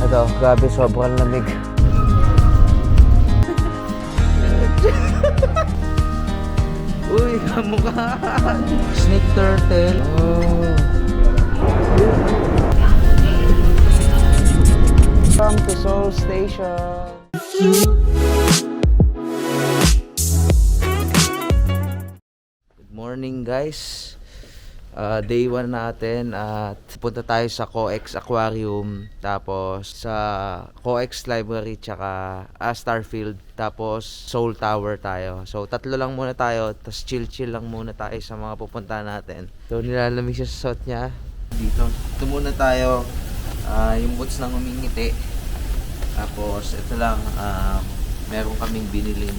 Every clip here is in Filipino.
Ito, grabe, sobrang lamig. Uy, kamukha. Snake turtle. Oh. Welcome to Seoul Station. Good morning, guys. Day 1 natin at punta tayo sa COEX Aquarium, tapos sa COEX Library, tsaka Starfield, tapos Seoul Tower tayo. So tatlo lang muna tayo, tapos chill lang muna tayo sa mga pupunta natin. So nilalamig siya sa suot niya. Ito muna tayo, yung boots ng umingiti. Tapos ito lang, meron kaming biniling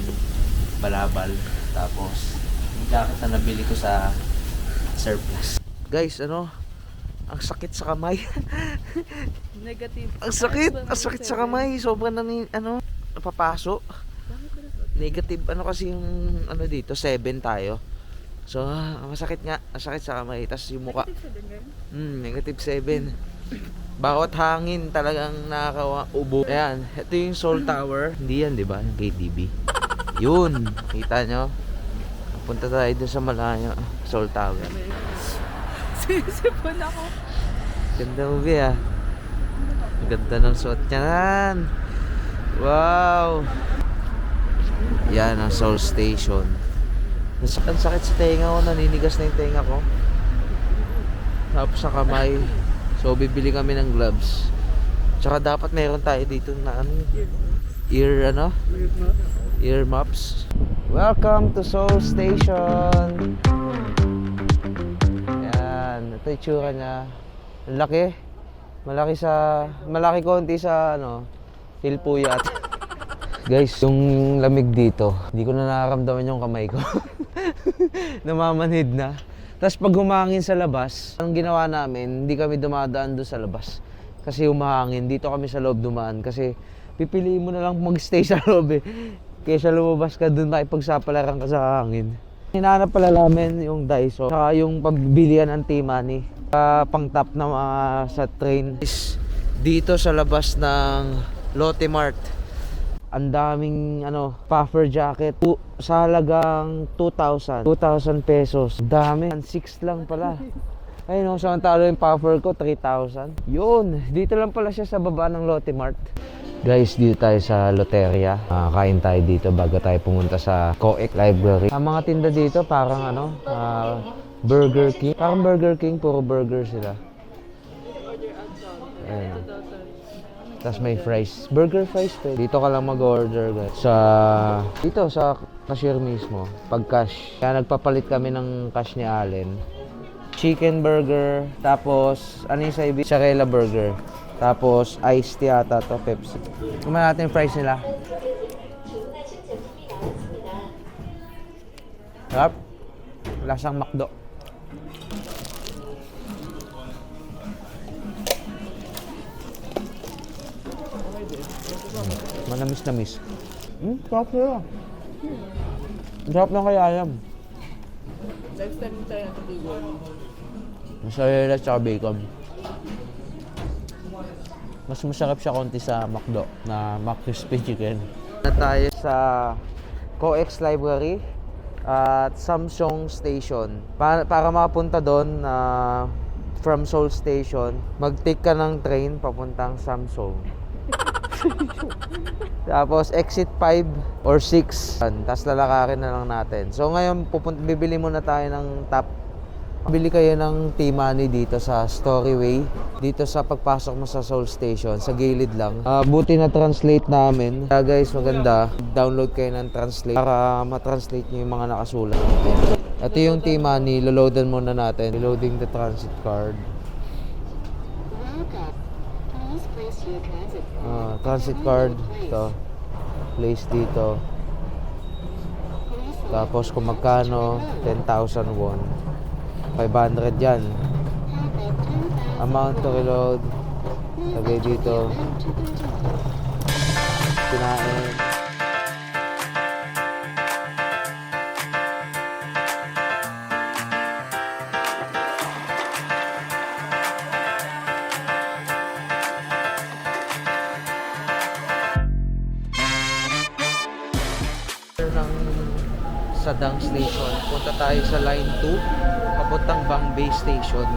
balabal. Tapos yung jacket na nabili ko sa surplus. Guys, ang sakit sa kamay. Negative. Ang sakit sa kamay. Sobrang napapaso. Negative, kasi yung dito, 7 tayo. So, masakit nga. Masakit sa kamay. Tapos yung mukha. Negative 7. Bawat hangin talagang nakakaubo. Ayan, ito yung Seoul Tower. Hindi yan, di ba? Yung KTV. Yun, kita nyo? Punta tayo doon sa malayo, Seoul Tower. Sisipon ako. Ganda mo, Bea. Ganda ng suot niyan. Wow. Yan ang Seoul Station. Ang sakit sa tenga ko. Naninigas na yung tenga ko. Tapos sa kamay. So bibili kami ng gloves. Tsaka dapat meron tayo dito na ear muffs. Welcome to Seoul Station. Yan, ito yung tsura niya. Ang laki. Malaki konti sa Hilpuyat. Guys, yung lamig dito, hindi ko na nararamdaman yung kamay ko. Namamanhid na. Tapos pag humangin sa labas, ang ginawa namin, hindi kami dumadaan doon sa labas. Kasi humahangin, dito kami sa loob dumaan. Kasi pipiliin mo na lang magstay sa loob eh. Kaysa lumabas ka doon, makipagsapalaran ka sa hangin. Hinahanap pala namin yung Daiso, saka yung pagbilihan ng T-Money, pang top na sa train. Dito sa labas ng Lotte Mart, ang daming puffer jacket sa halagang 2,000 pesos. Dami, 6 lang pala. Ayun, samantala yung puffer ko 3,000. Yun, dito lang pala siya sa baba ng Lotte Mart. Guys, dito tayo sa Loteria. Kain tayo dito bago tayo pumunta sa COEX Library. Ang mga tinda dito parang Burger King. Parang Burger King, puro burger sila. Ayan. Tapos may fries. Burger fries pa. Dito ka lang mag-order, guys. Dito sa cashier mismo. Pag cash. Kaya nagpapalit kami ng cash ni Allen. Chicken burger. Tapos, yung sa ibig? Sarela burger. Tapos, iced tea ata to, Pepsi. Kumain natin yung fries nila. Sarap. Lasang McDo. Manamis-namis. Sarap nila. Sarap na kaya ayam. Next time tayo natin dito. Masarap tsaka bacon. Mas masarap siya konti sa McDo na McCrispy chicken. Na tayo sa COEX Library at Samsung Station. Para makapunta doon from Seoul Station, mag-take ka ng train papuntang Samsung. Tapos exit 5 or 6. Tapos lalakarin na lang natin. So ngayon bibili muna tayo ng top. Bili kayo ng T-Money dito sa Storyway. Dito sa pagpasok mo sa Seoul Station, sa gilid lang. Buti na translate namin. Kaya guys, maganda. Download kayo ng translate para ma-translate nyo yung mga nakasulat. Ito yung T-Money. Loloadan muna natin. Reloading the transit card. Transit card. Ito. Place dito. Tapos kung magkano, 10,000 won. 500 yan. Amount to reload. Lagay dito. Kinain. sa Dang Station. Punta tayo sa Line 2, papuntang Bang Bay Station.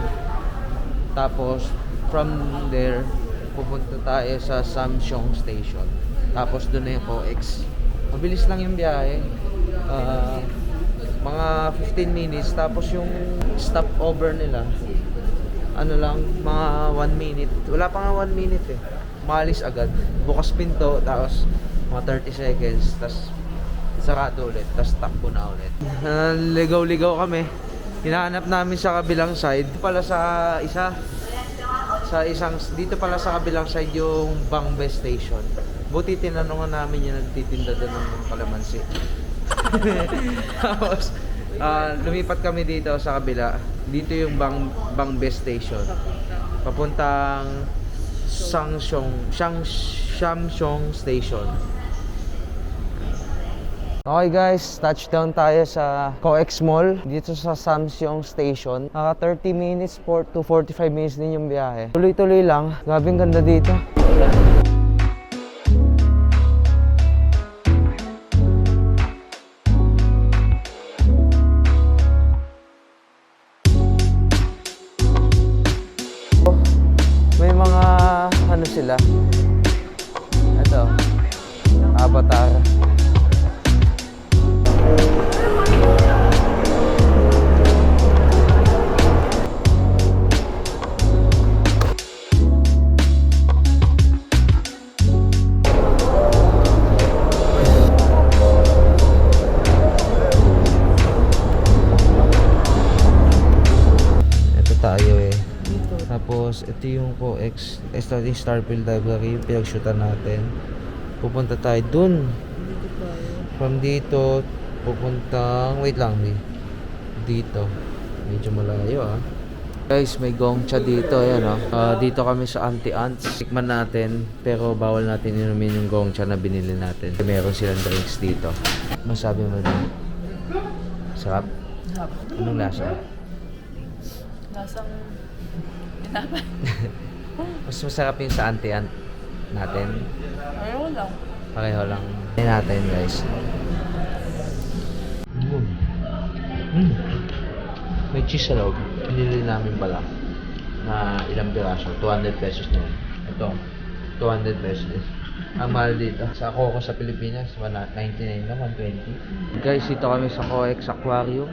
Tapos, from there, pupunta tayo sa Samsung Station. Tapos, doon na yung COEX. Mabilis lang yung biyahe. Mga 15 minutes. Tapos, yung stopover nila, ano lang, mga 1 minute. Wala pa nga 1 minute eh. Maalis agad. Bukas pinto, tapos mga 30 seconds, tapos sarado ulit, tapos takbo na ulit. Ligaw-ligaw kami. Hinahanap namin sa kabilang side. Dito pala dito pala sa kabilang side yung Bangbay Station. Buti tinanungan namin yung nagtitinda doon ng kalamansi. Tapos, lumipat kami dito sa kabila. Dito yung Bangbay Station. Papuntang Samsung Station. Okay guys, touchdown tayo sa COEX Mall dito sa Samsung Station. Naka 30 minutes to 45 minutes din yung biyahe. Tuloy-tuloy lang. Gabing ganda dito. May mga ano sila. Ito. Avatar. Tayo eh. Tapos ito yung COEX, ito yung Starfield Library, yung pinag-shootan natin. Pupunta tayo dun. From dito pupuntang, wait lang, dito. Medyo malayo ah. Guys, may Gongcha dito, ayan oh. Dito kami sa Anti-Ants. Tikman natin, pero bawal natin inumin yung Gongcha na binili natin. Meron silang drinks dito. Masabi mo din? Sarap? Anong lasa? Lasang tinapay. Mas masarap yung sa Anti-Ant natin. Ayaw lang. Pareho lang. Tignan natin guys. May cheese sa loob. Pinili namin pala na ilang piraso. 200 pesos na yun. Ito, 200 pesos. Ang mahal dito. Sa Coco sa Pilipinas, 99 na, 120. Guys, dito kami sa COEX Aquarium.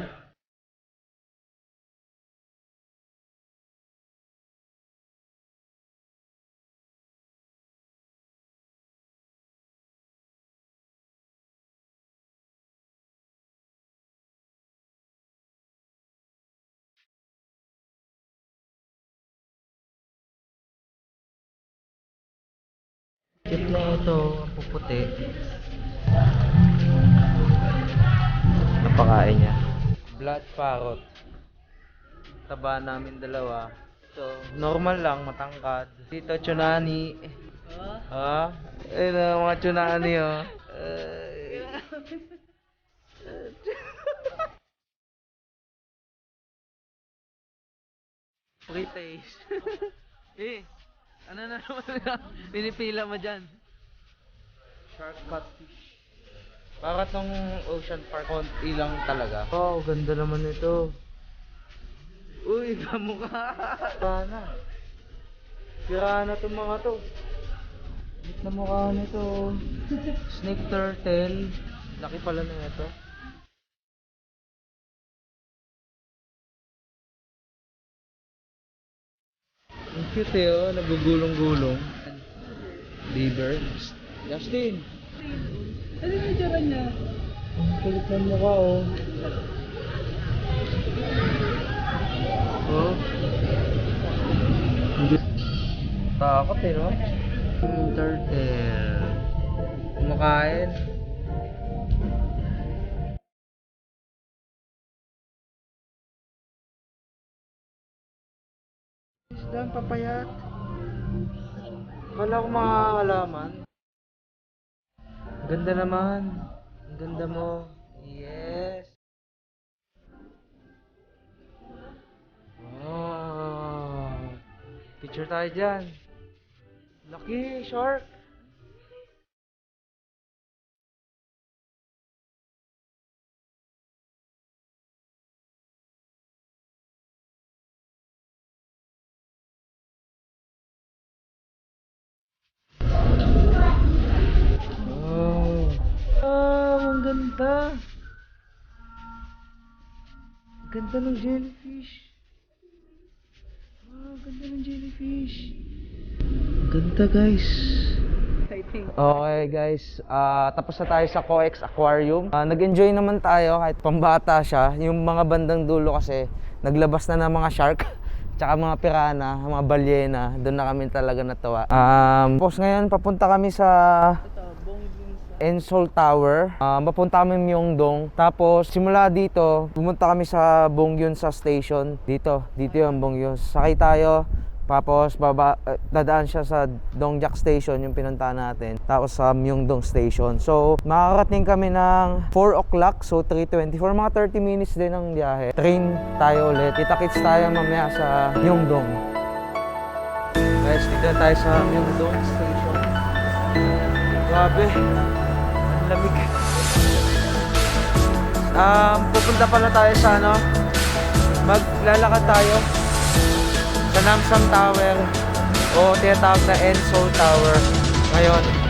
Cute na ito, ang puputi. Napakain niya. Blood parrot. Taba namin dalawa. So, normal lang, matangkad. Dito, tsunami. Ha? Ayun na, mga tsunami oh. Pre-taste. Ano na naman pinipila mo dyan? Shark catfish. Para tong Ocean Park, konti lang talaga. Oh, ganda naman ito. Uy, kamukha. Sana. Sira na itong mga to. Bit na mukha nito. Snake turtle. Laki pala na ito. Ang cute eh oh, nagugulong-gulong. Beaver. Justin! Ano yung tsura niya? Ang kulit ng mukha oh. Oh. Takot eh no? Turtle. Kumakain. Isda ang papayat. Kala ko mga halaman. Ganda naman. Ang ganda mo. Yes. Wow. Picture tayo dyan. Laki, shark. ganda. Ganda ng jellyfish. Wow, ganda ng jellyfish. Ganda guys. Exciting. Okay guys, tapos na tayo sa Coex Aquarium. Nag-enjoy naman tayo kahit pambata siya. Yung mga bandang dulo kasi naglabas na ng mga shark, tsaka mga piranha, mga balyena. Doon na kami talaga natawa. Tapos ngayon papunta kami sa Ito, Bongbong sa... Ensol Tower. Mapunta kami Myeongdong. Tapos simula dito, pumunta kami sa Bongyun sa station. Dito yung Bongyun. Sakay tayo. Tapos dadaan siya sa Dongjak Station, yung pinuntahan natin. Tapos sa Myeongdong Station. So makakarating kami ng 4 o'clock. So 3:24, mga 30 minutes din ang biyahe. Train tayo ulit. Kita-kits tayo mamaya sa Myeongdong. Guys, dito na tayo sa Myeongdong Station. Grabe, ang lamig. Pupunta pala tayo sa maglalakad tayo sa Namsan Tower o tinatawag na Ensol Tower ngayon.